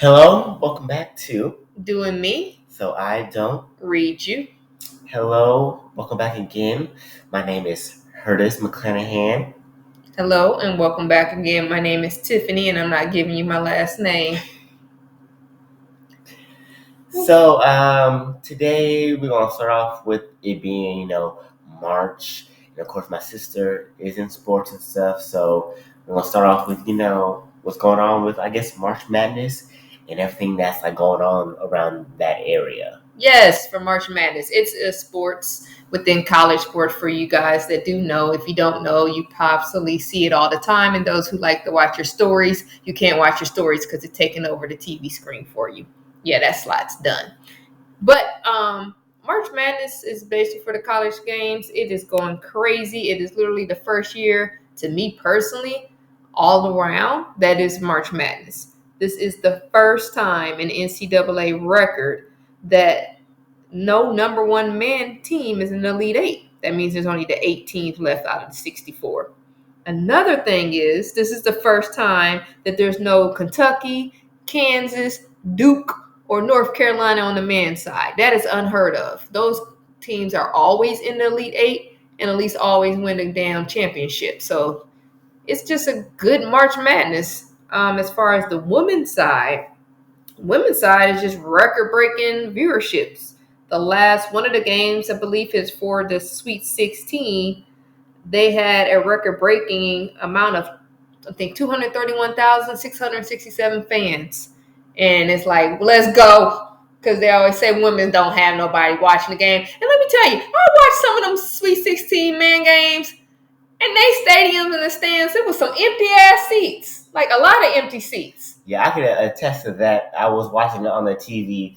Hello, welcome back to Doing me, So I Don't. read you. Hello, welcome back again. My name is Curtis McClanahan. Hello, and welcome back again. My name is Tiffany, and I'm not giving you my last name. So today we're gonna start off with it being, March. And of course my sister is in sports and stuff, so we're gonna start off with, what's going on with March Madness and everything that's like going on around that area. Yes, for March Madness. It's a sports within college sport for you guys that do know. If you don't know, you possibly see it all the time. And those who like to watch your stories, you can't watch your stories because it's taking over the TV screen for you. Yeah, that slot's done. But March Madness is basically for the college games. It is going crazy. It is literally the first year, to me personally, all around, that is March Madness. This is the first time in NCAA record that no number one man team is in the Elite Eight. That means there's only the 18th left out of the 64. Another thing is, this is the first time that there's no Kentucky, Kansas, Duke, or North Carolina on the men's side. That is unheard of. Those teams are always in the Elite Eight and at least always win the damn championship. So it's just a good March Madness. As far as the women's side is just record-breaking viewerships. The last one of the games, I believe, is for the Sweet 16. They had a record-breaking amount of, I think, 231,667 fans. And it's like, let's go. Because they always say women don't have nobody watching the game. And let me tell you, I watched some of them Sweet 16 men games, and they stadiums in the stands, it was some empty-ass seats. Like, a lot of empty seats. Yeah, I can attest to that. I was watching it on the TV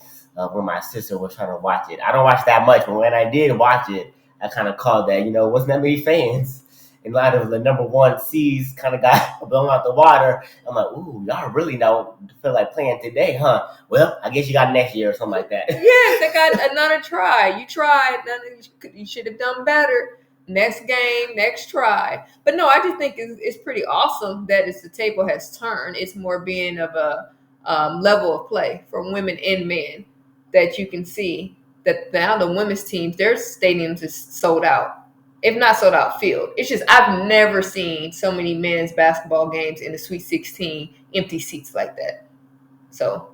when my sister was trying to watch it. I don't watch that much, but when I did watch it, I kind of called that, wasn't that many fans. In light of the number one seeds kind of got blown out the water, I'm like, ooh, y'all really don't feel like playing today, huh? Well, I guess you got next year or something like that. Yes, they got another try. You tried. You should have done better. Next game, next try. But no, I just think it's pretty awesome that the table has turned. It's more being of a level of play for women and men that you can see that now the women's teams, their stadiums is sold out. If not sold out field. It's just I've never seen so many men's basketball games in the Sweet 16 empty seats like that. So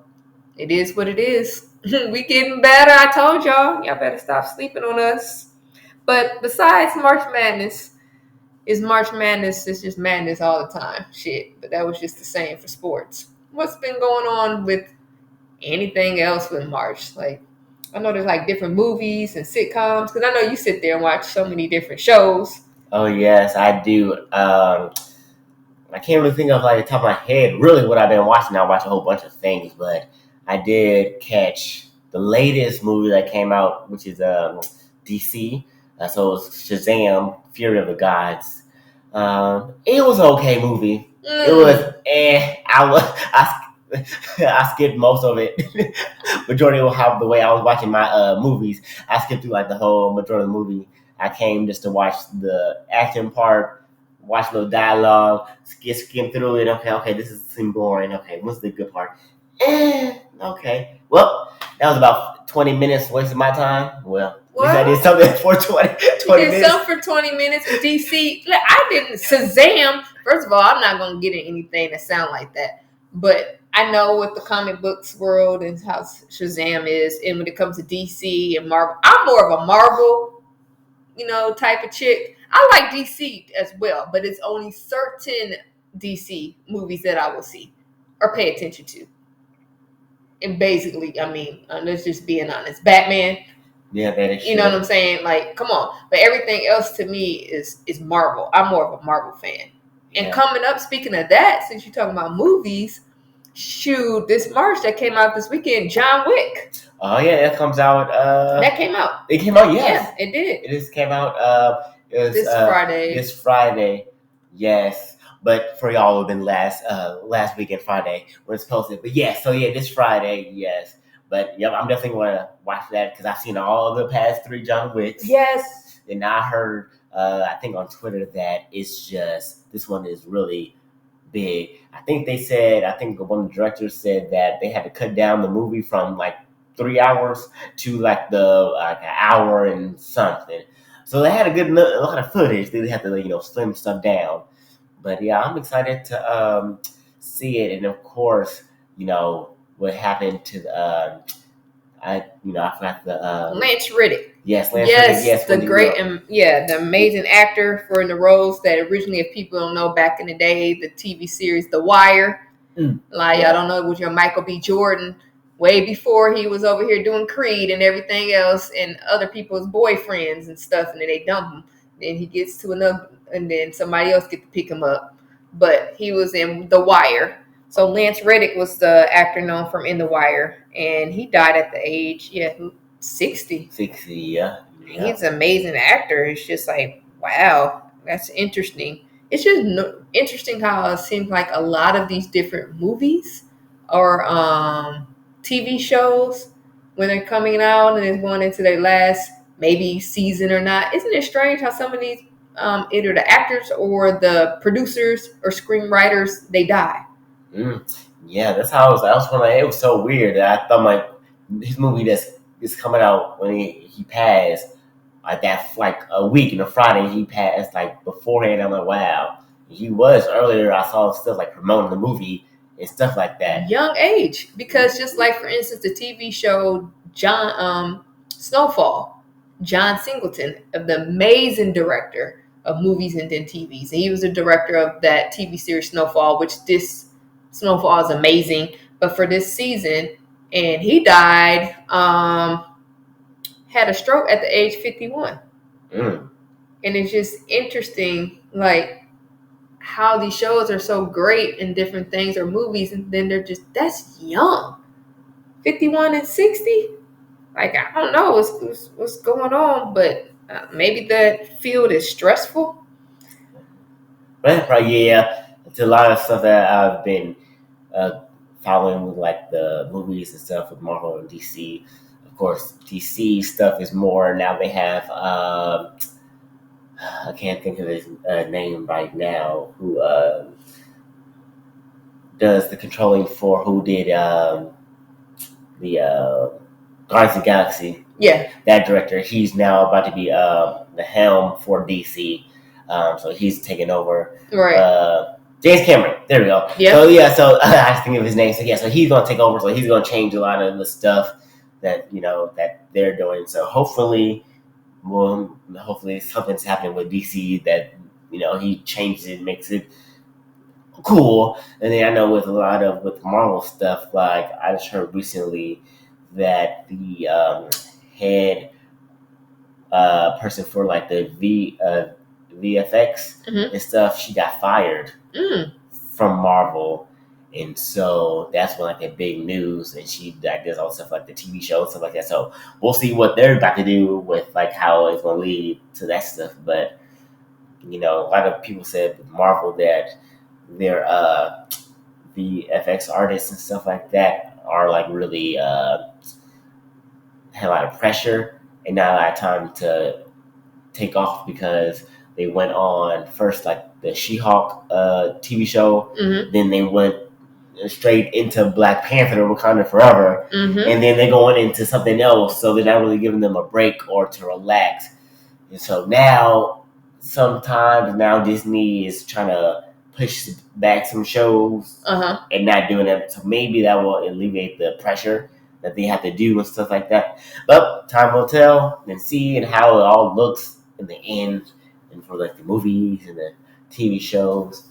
it is what it is. We getting better. I told y'all better stop sleeping on us. But besides March Madness, it's just madness all the time. Shit. But that was just the same for sports. What's been going on with anything else with March? Like, I know there's like different movies and sitcoms, because I know you sit there and watch so many different shows. Oh, yes, I do. I can't really think of like the top of my head really what I've been watching. I watch a whole bunch of things, but I did catch the latest movie that came out, which is DC. So it's Shazam: Fury of the Gods. It was an okay movie. It was I skipped most of it. Majority of how the way I was watching my movies, I skipped through like the whole majority of the movie. I came just to watch the action part, watch a little dialogue, skim through it. Okay, this is seem boring. Okay, what's the good part? Okay. Well, that was about 20 minutes wasting my time. Well, at least I did something for 20 minutes. Something for 20 minutes. DC. Look, I didn't Shazam. First of all, I'm not going to get in anything that sound like that. But I know what the comic books world and how Shazam is. And when it comes to DC and Marvel, I'm more of a Marvel, type of chick. I like DC as well, but it's only certain DC movies that I will see or pay attention to. And basically, I mean, let's just being honest, Batman. Yeah, that is. You know what I'm saying? Like, come on. But everything else to me is Marvel. I'm more of a Marvel fan. Yeah. And coming up, speaking of that, since you're talking about movies, shoot, this March that came out this weekend, John Wick. Oh yeah, that comes out. That came out. It came out, yes. Yeah, it did. It just came out. This Friday. This Friday, yes. But for y'all, it would have been last weekend Friday when it's posted. But yeah, so yeah, this Friday, yes. But yeah, I'm definitely going to watch that because I've seen all of the past 3 John Wicks. Yes. And I heard, I think on Twitter that it's just this one is really big. I think one of the directors said that they had to cut down the movie from like 3 hours to like an hour and something. So they had a lot of footage. They had to slim stuff down. But yeah, I'm excited to see it, and of course, what happened to I forgot the Lance Reddick. Yes, Lance Reddick. Yes, the great the amazing actor for the roles that originally, if people don't know, back in the day, the TV series The Wire. I don't know, it was your Michael B. Jordan way before he was over here doing Creed and everything else, and other people's boyfriends and stuff, and then they dump him. Then he gets to another, and then somebody else get to pick him up. But he was in The Wire. So Lance Reddick was the actor known from In the Wire, and he died at the age 60. 60, yeah. He's an amazing actor. It's just like, wow, that's interesting. It's just interesting how it seems like a lot of these different movies or TV shows, when they're coming out and it's going into their last maybe season or not. Isn't it strange how some of these either the actors or the producers or screenwriters, they die? Yeah, that's how I was wondering. It was so weird that I thought like his movie that's coming out when he passed, like that, like a week and a Friday he passed, like beforehand. I'm like, wow. He was earlier. I saw stuff like promoting the movie and stuff like that. Young age, because just like for instance, the TV show Snowfall, John Singleton, of the amazing director of movies and then TVs, and he was the director of that TV series Snowfall, which this Snowfall is amazing. But for this season, and he died, had a stroke at the age 51. And it's just interesting, like how these shows are so great in different things or movies, and then that's young. 51 and 60? Like, I don't know what's going on, but maybe that field is stressful. Probably, yeah. It's a lot of stuff that I've been following with like the movies and stuff with Marvel and DC. Of course, DC stuff is more now. They have I can't think of his name right now. Who does the controlling for? Who did the Guardians of the Galaxy? Yeah, that director. He's now about to be the helm for DC. So he's taking over. Right. James Cameron. There we go. Yeah. So I was thinking of his name. So he's going to take over. So he's going to change a lot of the stuff that that they're doing. So hopefully something's happening with DC that he changes it, makes it cool. And then I know with Marvel stuff, like I just heard recently that the head person for like the VFX and stuff, she got fired from Marvel, and so that's when like the big news, and she like does all stuff like the TV show and stuff like that. So we'll see what they're about to do with like how it's going to lead to that stuff. But a lot of people said with Marvel that their VFX artists and stuff like that are like really have a lot of pressure and not a lot of time to take off, because they went on first like the She-Hulk TV show, then they went straight into Black Panther, Wakanda Forever, and then they're going into something else, so they're not really giving them a break or to relax. And so sometimes Disney is trying to push back some shows and not doing it, so maybe that will alleviate the pressure that they have to do and stuff like that. But time will tell and see and how it all looks in the end, and for like the movies and the TV shows.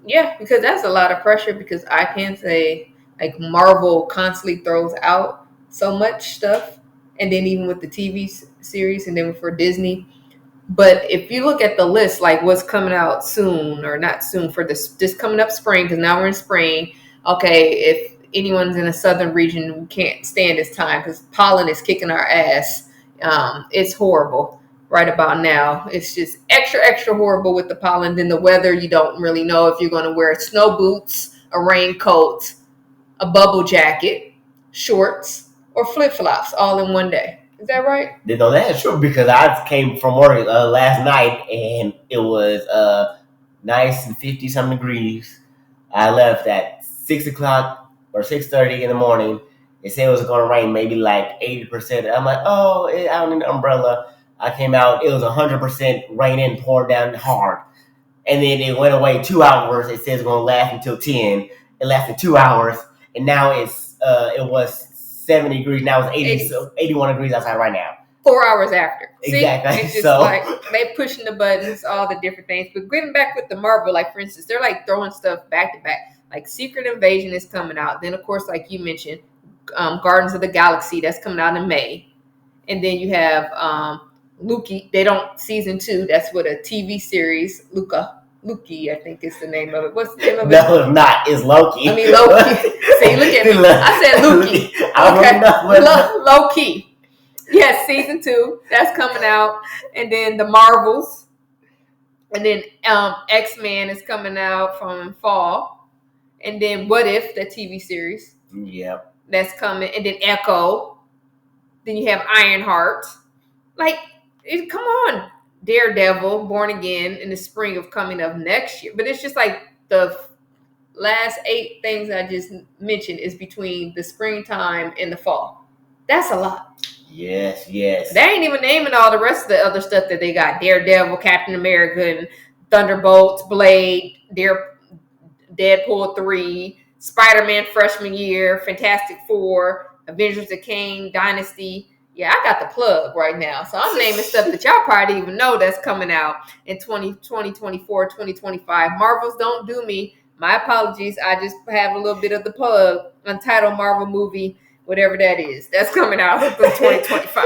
Yeah, because that's a lot of pressure, because I can say like Marvel constantly throws out so much stuff, and then even with the TV series, and then for Disney. But if you look at the list, like what's coming out soon or not soon for this coming up spring, because now we're in spring. Okay, if anyone's in the southern region, we can't stand this time because pollen is kicking our ass. It's horrible right about now. It's just extra horrible with the pollen. Then the weather, you don't really know if you're going to wear snow boots, a raincoat, a bubble jacket, shorts, or flip-flops all in one day. Is that right? No, that's true, because I came from work last night and it was nice and 50-some degrees. I left at 6 o'clock or 6:30 in the morning. They said it was going to rain, maybe like 80%. I'm like, oh, I don't need an umbrella. I came out, it was 100% raining, pouring down hard. And then it went away 2 hours. It says it's going to last until 10. It lasted 2 hours, and now it was 70 degrees. Now it's 80, so 81 degrees outside right now. 4 hours after. Exactly. See? It's just So like they pushing the buttons, all the different things. But getting back with the Marvel, like for instance, they're like throwing stuff back to back. Like Secret Invasion is coming out. Then of course, like you mentioned, Guardians of the Galaxy that's coming out in May. And then you have Loki. They don't season 2. That's what a TV series. Loki, I think is the name of it. What's the name of it? no, it's not. It's Loki. I mean Loki. See, look at me. I said Loki. Okay, Loki. Yes, season 2 that's coming out, and then the Marvels, and then X-Men is coming out from fall, and then What If, the TV series. Yep. That's coming, and then Echo. Then you have Ironheart. Like, come on, Daredevil, Born Again in the spring of coming of next year. But it's just like the last 8 things I just mentioned is between the springtime and the fall. That's a lot. Yes. They ain't even naming all the rest of the other stuff that they got. Daredevil, Captain America, and Thunderbolts, Blade, Deadpool 3, Spider-Man freshman year, Fantastic Four, Avengers of Kang, Dynasty. Yeah, I got the plug right now. So I'm naming stuff that y'all probably didn't even know that's coming out in 2024, 2025. Marvels don't do me. My apologies. I just have a little bit of the plug. Untitled Marvel movie, whatever that is. That's coming out in 2025.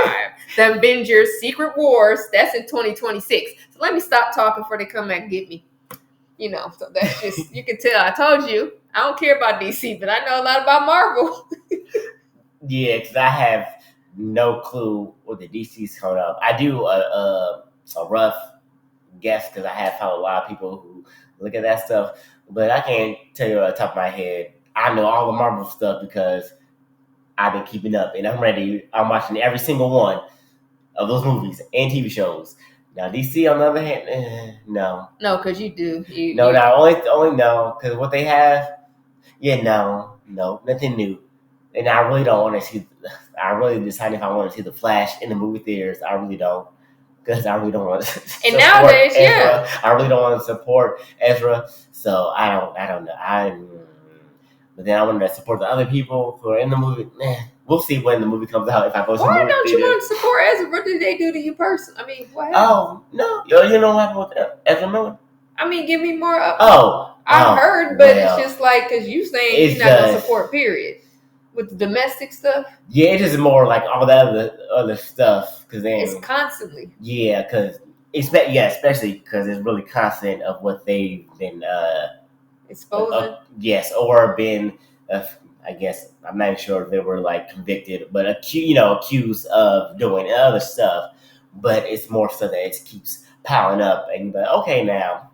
The Avengers Secret Wars, that's in 2026. So let me stop talking before they come back and get me. You know, so that's just, you can tell. I told you, I don't care about DC, but I know a lot about Marvel. Yeah, because I have no clue what the DC's coming up. I do a rough guess because I have found a lot of people who look at that stuff, but I can't tell you on the top of my head. I know all the Marvel stuff because I've been keeping up, and I'm ready. I'm watching every single one of those movies and TV shows. Now DC, on the other hand, no. No, because you do. Only no, because what they have, no, nothing new. And I really don't want to see. I really decided if I want to see the Flash in the movie theaters. I really don't, because I really don't want to. And nowadays, Ezra. I really don't want to support Ezra. So I don't know. But then I want to support the other people who are in the movie. We'll see when the movie comes out. If I go to the movie don't theater. You want to support Ezra? What did they do to you personally? I mean, what happened? Oh no, you know what happened with Ezra Miller? I mean, give me more. I heard, but it's just like because you saying you're not gonna support. Period. With the domestic stuff. Yeah, it is more like all that other stuff because then it's constantly. Yeah, especially because it's really constant of what they've been exposing. Yes, or been. I guess I'm not sure if they were like convicted, but accused of doing other stuff. But it's more so that it keeps piling up, and you're like, okay, now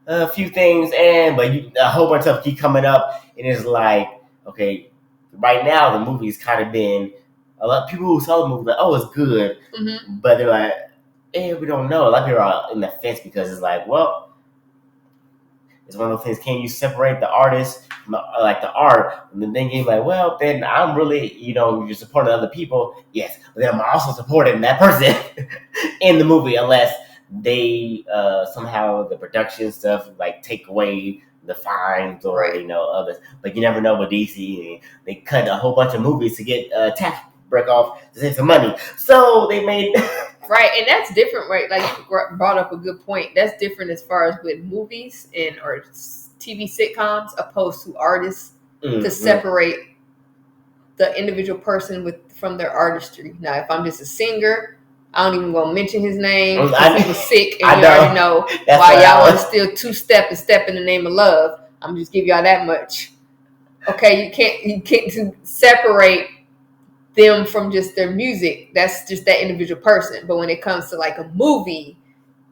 a few things, but a whole bunch of stuff keep coming up, and it's like, okay, right now the movie's kind of been a lot of people who saw the movie like, oh, it's good, but they're like, we don't know. A lot of people are in the fence because it's like, well. It's one of those things. Can you separate the artist from the art? And then you're like, well, then I'm really, you're supporting other people. Yes, but then I'm also supporting that person in the movie unless they somehow the production stuff like take away the fines or others. But you never know with DC. They cut a whole bunch of movies to get tax break off to save some money. So they made. Right, and that's different, right? Like you brought up a good point. That's different as far as with movies or TV sitcoms, opposed to artists to separate the individual person from their artistry. Now, if I'm just a singer, I don't even gonna mention his name because he was sick, and you already know why y'all want to still two-step and step in the name of love. I'm just give y'all that much. Okay, you can't separate them from just their music. That's just that individual person. But when it comes to like a movie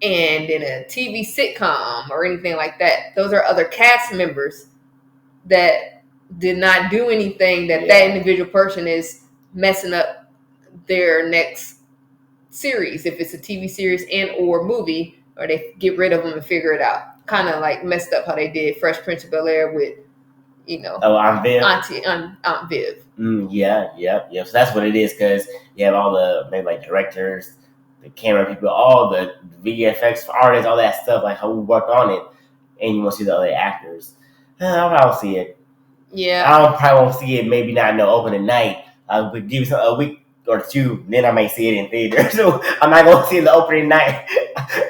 and in a TV sitcom or anything like that, those are other cast members that did not do anything that individual person is messing up their next series, if it's a TV series and or movie, or they get rid of them and figure it out. kind of like messed up how they did Fresh Prince of Bel-Air with, Aunt Viv. Aunt Viv. Yeah. So that's what it is, because you have all the maybe like directors, the camera people, all the VFX artists, all that stuff, like how we worked on it, and you want to see the other actors. I'll probably see it. Yeah. I probably won't see it. Maybe not no opening night. I would give it a week or two, then I may see it in theater. So I'm not gonna see it the opening night.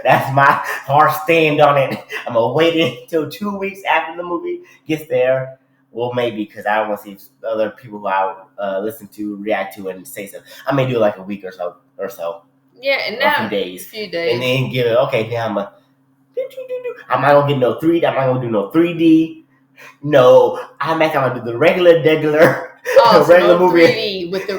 That's my hard stand on it. I'm gonna wait until 2 weeks after the movie gets there. Well, maybe, because I want to see other people who I listen to, react to, and say so. I may do it like a week or so. Yeah, and now a few days, and then give it. Okay, now I'm not gonna get no 3D. I'm not gonna do no 3D. No, I'm gonna do the regular regular movie 3D with the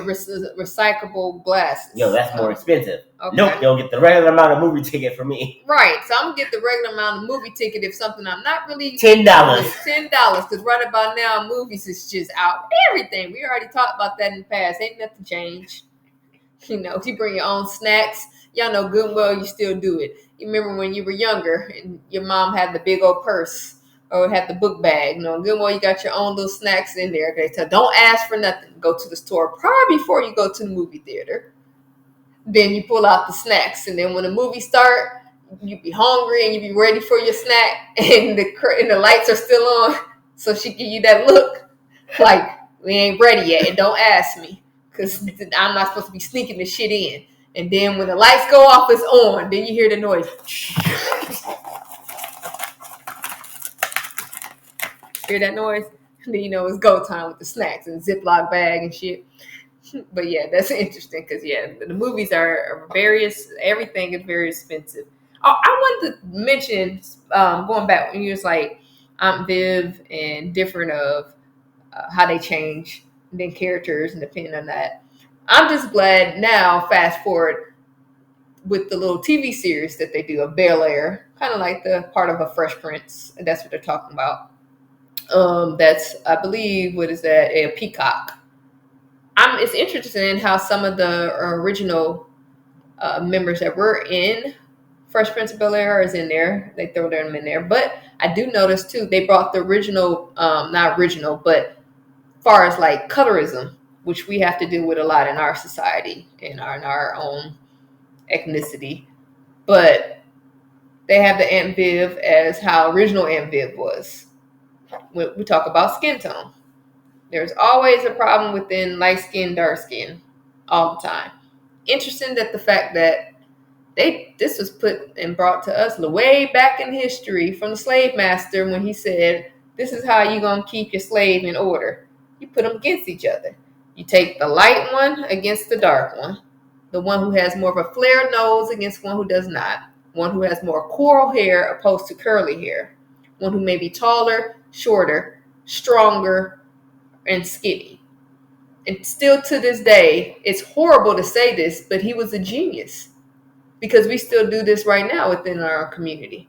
recyclable glasses. Yo, that's more expensive. Okay. Nope, they'll get the regular amount of movie ticket for me. Right, so I'm gonna get the regular amount of movie ticket if something I'm not really $10. Because right about now, movies is just out everything. We already talked about that in the past. Ain't nothing changed. If you bring your own snacks, y'all know good and well you still do it. You remember when you were younger and your mom had the big old purse or had the book bag. Good and well you got your own little snacks in there. Okay, so don't ask for nothing. Go to the store probably before you go to the movie theater. Then you pull out the snacks, and then when the movie start, you be hungry and you be ready for your snack, and the lights are still on. So she give you that look like we ain't ready yet, and don't ask me. Because I'm not supposed to be sneaking this shit in. And then when the lights go off, it's on. Then you hear the noise. Hear that noise? Then you know it's go time with the snacks and Ziploc bag and shit. But yeah, that's interesting because, the movies are various. Everything is very expensive. Oh, I wanted to mention, going back when you was like Aunt Viv and different of how they change then characters and depending on that. I'm just glad now, fast forward, with the little TV series that they do of Bel-Air, kind of like the part of a Fresh Prince, and that's what they're talking about. That's, I believe, what is that? A Peacock. It's interesting in how some of the original members that were in Fresh Prince of Bel-Air is in there. They throw them in there. But I do notice, too, they brought the original, not original, but far as like colorism, which we have to deal with a lot in our society, in our own ethnicity. But they have the Aunt Viv as how original Aunt Viv was. When we talk about skin tone, there's always a problem within light skin, dark skin, all the time. Interesting that the fact that this was put and brought to us way back in history from the slave master when he said, this is how you're going to keep your slave in order. You put them against each other. You take the light one against the dark one, the one who has more of a flared nose against one who does not, one who has more coral hair opposed to curly hair, one who may be taller, shorter, stronger, and skinny. And still to this day, it's horrible to say this, but he was a genius because we still do this right now within our community.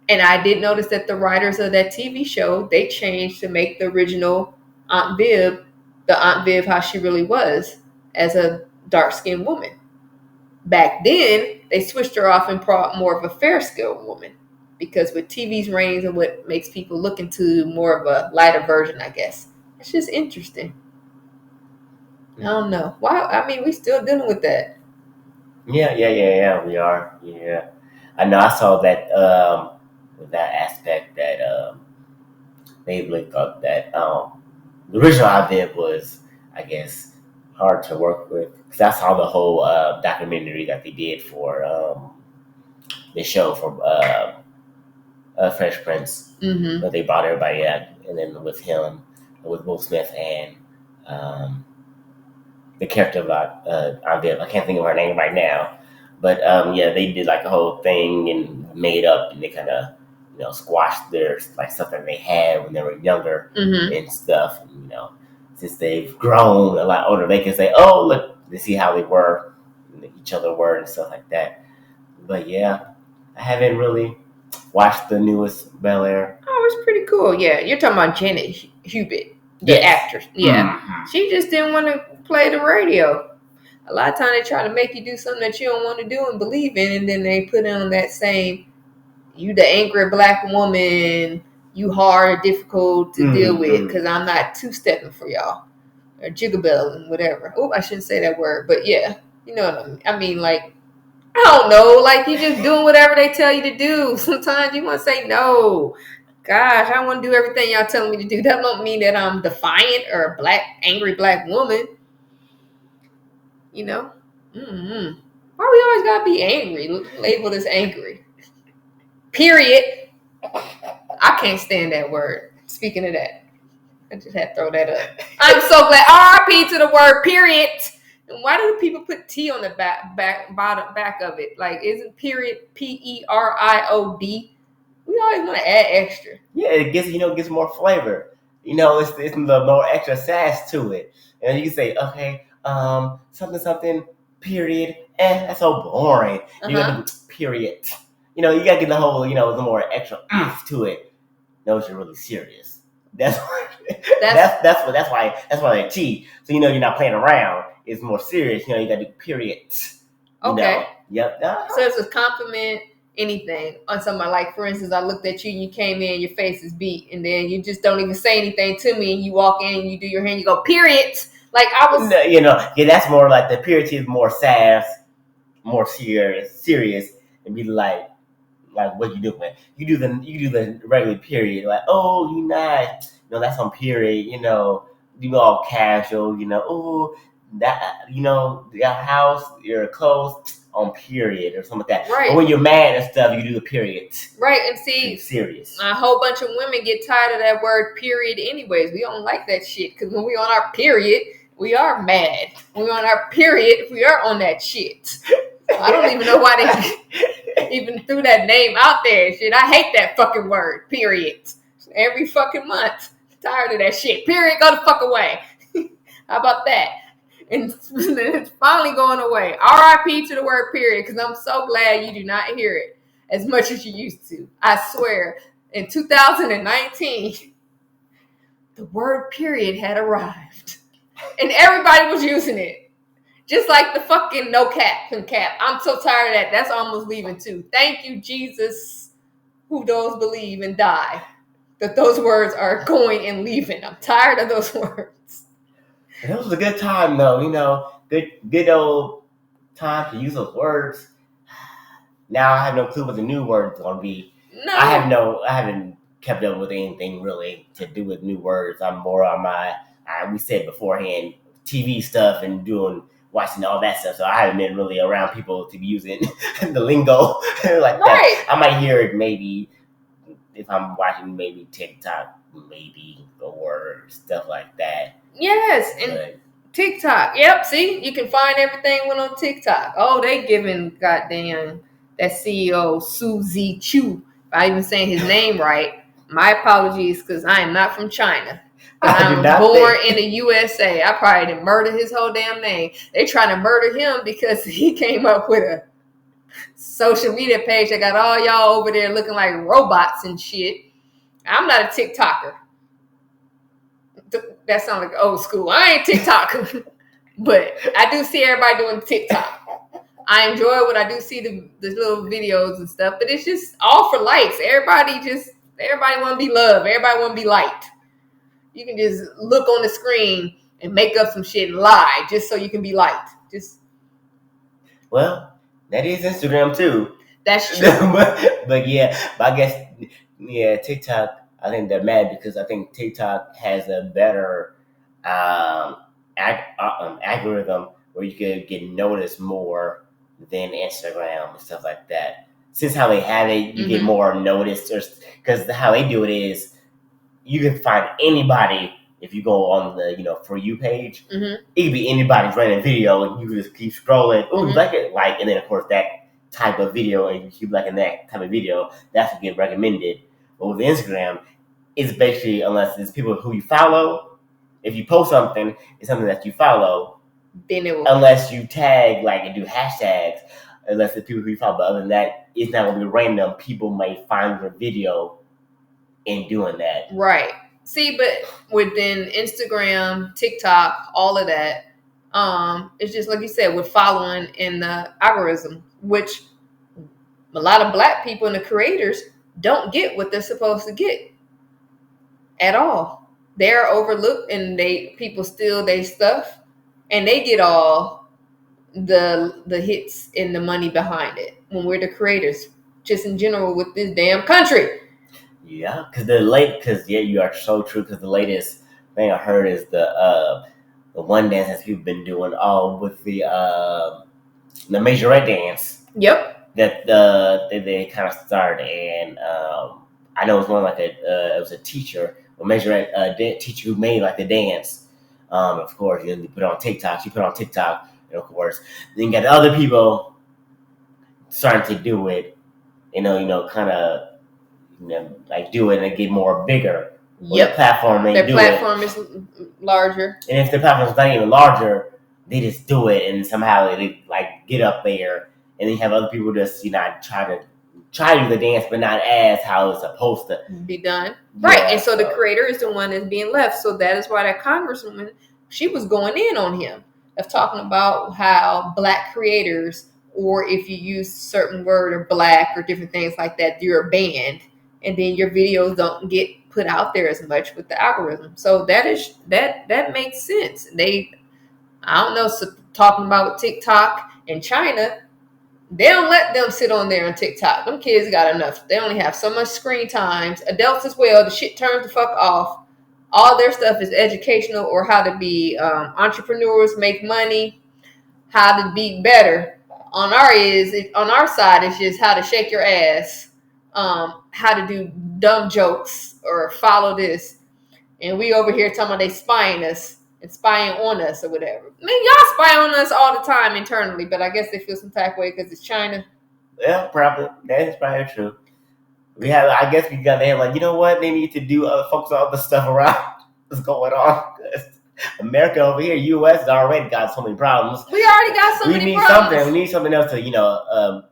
And I did notice that the writers of that TV show, they changed to make the original Aunt Viv, the Aunt Viv how she really was as a dark-skinned woman. Back then, they switched her off and brought more of a fair-skinned woman because with TV's reigns and what makes people look into more of a lighter version, I guess. It's just interesting. I don't know. Wow, I mean, we still dealing with that. Yeah, we are. Yeah. I know I saw that with that aspect that they looked up that the original Aunt was, I guess, hard to work with. Because I saw the whole documentary that they did for the show for Fresh Prince. Mm-hmm. But they brought everybody up. And then with him, with Will Smith and the character of Aunt Viv. I can't think of her name right now. But they did like a whole thing and made up, and they kind of squashed their like stuff that they had when they were younger and stuff. And, since they've grown a lot older, they can say, "Oh, look, they see how they were, each other were, and stuff like that." But yeah, I haven't really watched the newest Bel-Air. Oh, it's pretty cool. Yeah, you're talking about Janet Hubert, the actress. Yeah, she just didn't want to play the radio. A lot of times they try to make you do something that you don't want to do and believe in, and then they put on that same you the angry black woman, you hard or difficult to deal with because I'm not two-stepping for y'all. Or jigabelling, whatever. Oh, I shouldn't say that word, but yeah. You know what I mean? I mean, like, I don't know. Like, you just doing whatever they tell you to do. Sometimes you want to say no. Gosh, I want to do everything y'all telling me to do. That don't mean that I'm defiant or a angry black woman. You know? Mm-hmm. Why we always gotta be angry? Labeled as angry. Period. I can't stand that word. Speaking of that, I just had to throw that up. I'm so glad. R.I.P. to the word period. And why do people put T on the back of it? Like, isn't period P-E-R-I-O-D? We always want to add extra. Yeah, it gets more flavor. It's the more extra sass to it. And you can say, okay, something, period. That's so boring. You gotta do period. You gotta get the whole, the more extra to it. It's really serious. That's why they're T. So you're not playing around. It's more serious. You gotta do periods. Okay. Yep. So it's a compliment, anything on somebody. Like, for instance, I looked at you and you came in, your face is beat, and then you just don't even say anything to me, and you walk in and you do your hand, you go, period. Like, I was that's more like the period is more sass, more serious, and be like what you doing? You do the regular period, like, oh, you not, that's on period, you all casual, oh, that, your house, your clothes on period or something like that. Right. But when you're mad and stuff, you do the period. Right, and see, serious. A whole bunch of women get tired of that word period anyways. We don't like that shit because when we on our period, we are mad. When we're on our period, we are on that shit. I don't even know why they even threw that name out there. Shit, I hate that fucking word. Period. Every fucking month. Tired of that shit. Period. Go the fuck away. How about that? And it's finally going away. R.I.P. to the word period, because I'm so glad you do not hear it as much as you used to. I swear, in 2019, the word period had arrived. And everybody was using it. Just like the fucking no cap and cap. I'm so tired of that. That's almost leaving too. Thank you, Jesus, who those believe and die, that those words are going and leaving. I'm tired of those words. It was a good time though, good old time to use those words. Now I have no clue what the new word's gonna be. No. I haven't kept up with anything really to do with new words. I'm more on we said beforehand, TV stuff and watching all that stuff. So I haven't been really around people to be using the lingo like that. I might hear it maybe if I'm watching maybe TikTok, maybe or stuff like that. Yes, and TikTok. Yep, see, you can find everything on TikTok. Oh, they giving goddamn that CEO Suzy Chu. If I even saying his name right, my apologies because I am not from China. I'm born in the USA. I probably didn't murder his whole damn name. They trying to murder him because he came up with a social media page that got all y'all over there looking like robots and shit. I'm not a TikToker. That sounds like old school. I ain't TikToker. But I do see everybody doing TikTok. I enjoy what I do see the little videos and stuff. But it's just all for likes. Everybody want to be loved. Everybody want to be liked. You can just look on the screen and make up some shit and lie just so you can be liked. Well, that is Instagram too. That's true. but I guess TikTok. I think they're mad because I think TikTok has a better algorithm where you could get noticed more than Instagram and stuff like that. Since how they have it, you get more noticed, because how they do it is you can find anybody if you go on the For You page. It could be anybody's random video, and you can just keep scrolling. Oh, you like it, and then of course that type of video, and you keep liking that type of video, that's what get recommended. But with Instagram, it's basically, unless it's people who you follow, if you post something, it's something that you follow. Then it will. Unless you tag and do hashtags, unless it's people who you follow. But other than that, it's not going to be random. People may find your video in doing that. Right. See, but within Instagram, TikTok, all of that, it's just like you said, with following in the algorithm, which A lot of black people and the creators don't get what they're supposed to get at all. They're overlooked and people steal their stuff and they get all the hits and the money behind it when we're the creators, just in general with this damn country. Yeah, you are so true. Because the latest thing I heard is the one dance that people been doing all with the Majorette dance. Yep. That they kind of started, and I know it was one like it was a teacher, a Majorette teacher who made like the dance. Of course, you put it on TikTok. She put it on TikTok, and of course, then you got the other people starting to do it. Kind of like do it and get more bigger. Yep. The platform Their platform is larger. And if the platform is not even larger, they just do it and somehow they like get up there, and then you have other people just try to do the dance, but not as how it's supposed to be done. Right. And so the creator is the one that's being left. So that is why that congresswoman, she was going in on him of talking about how black creators, or if you use certain word or black or different things like that, you're banned, and then your videos don't get put out there as much with the algorithm. So that makes sense. I don't know, talking about TikTok and China, they don't let them sit on there on TikTok. Them kids got enough. They only have so much screen times. Adults as well. The shit turns the fuck off. All their stuff is educational or how to be entrepreneurs, make money, how to be better. On our side, it's just how to shake your ass, how to do dumb jokes or follow this. And we over here talking about they spying us and spying on us or whatever. I mean, y'all spy on us all the time internally, but I guess they feel some type of way because it's China. Yeah, probably. That is probably true. They have like, you know what? They need to do focus on other stuff around what's going on. America over here, U.S. already got so many problems. We already got so many problems. We need something else to,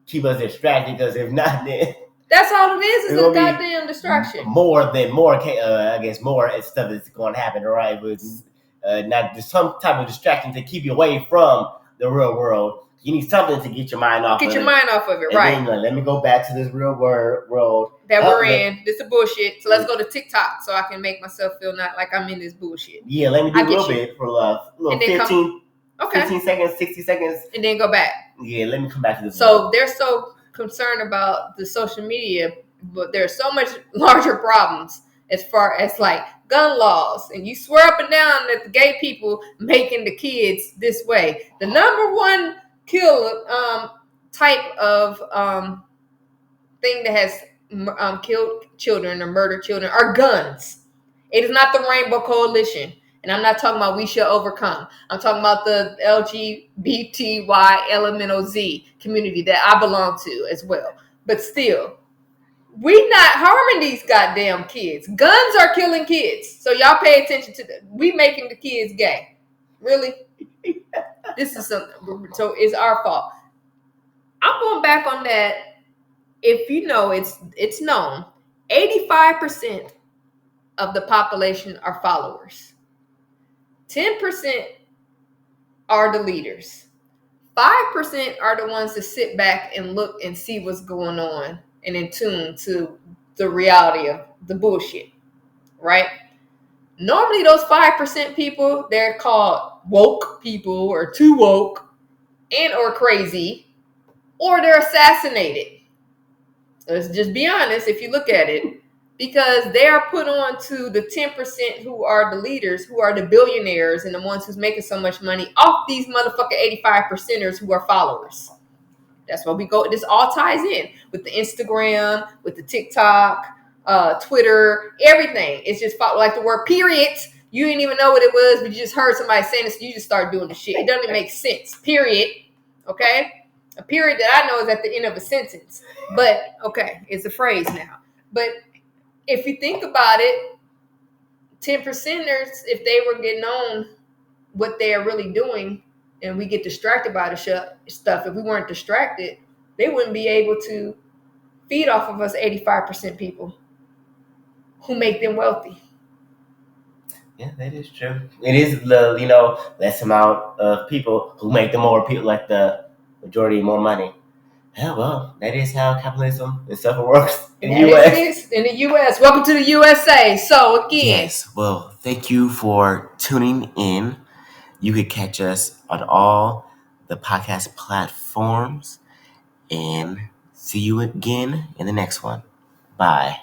keep us distracted. Because if not, then that's all it is a goddamn distraction. More I guess more stuff that's going to happen, right? But not just some type of distraction to keep you away from the real world. You need something to get your mind off of it. Right. And then, let me go back to this real world that we're in. This is bullshit. So let's go to TikTok so I can make myself feel not like I'm in this bullshit. Yeah, let me do a little bit for a little 15 seconds, 60 seconds. And then go back. Yeah, let me come back to this. So they're so concerned about the social media, but there's so much larger problems as far as like gun laws. And you swear up and down that the gay people making the kids this way. The number one kill type of thing that has killed children or murdered children are guns. It is not the Rainbow Coalition. And I'm not talking about We Shall Overcome. I'm talking about the LGBTY Elemental Z community that I belong to as well. But still, we not harming these goddamn kids. Guns are killing kids. So y'all pay attention to that. We making the kids gay. Really? This is something. So it's our fault. I'm going back on that. If you know, it's known, 85% of the population are followers. 10% are the leaders. 5% are the ones that sit back and look and see what's going on and in tune to the reality of the bullshit, right? Normally those 5% people, they're called woke people or too woke and or crazy, or they're assassinated. Let's just be honest if you look at it. Because they are put on to the 10% who are the leaders, who are the billionaires and the ones who's making so much money off these motherfucking 85%ers who are followers. That's why we go. This all ties in with the Instagram, with the TikTok, Twitter, everything. It's just like the word period. You didn't even know what it was, but you just heard somebody saying this. So you just start doing the shit. It doesn't make sense. Period. Okay? A period that I know is at the end of a sentence. But, okay, it's a phrase now. But if you think about it, 10%ers, if they were getting on what they are really doing and we get distracted by the stuff, if we weren't distracted, they wouldn't be able to feed off of us 85% people who make them wealthy. Yeah, that is true. It is the less amount of people who make the more people, like the majority more money. Yeah, well, that is how capitalism and stuff works in the That U.S. is in the U.S. Welcome to the USA. So again, Yes. Well, thank you for tuning in. You could catch us on all the podcast platforms, and see you again in the next one. Bye.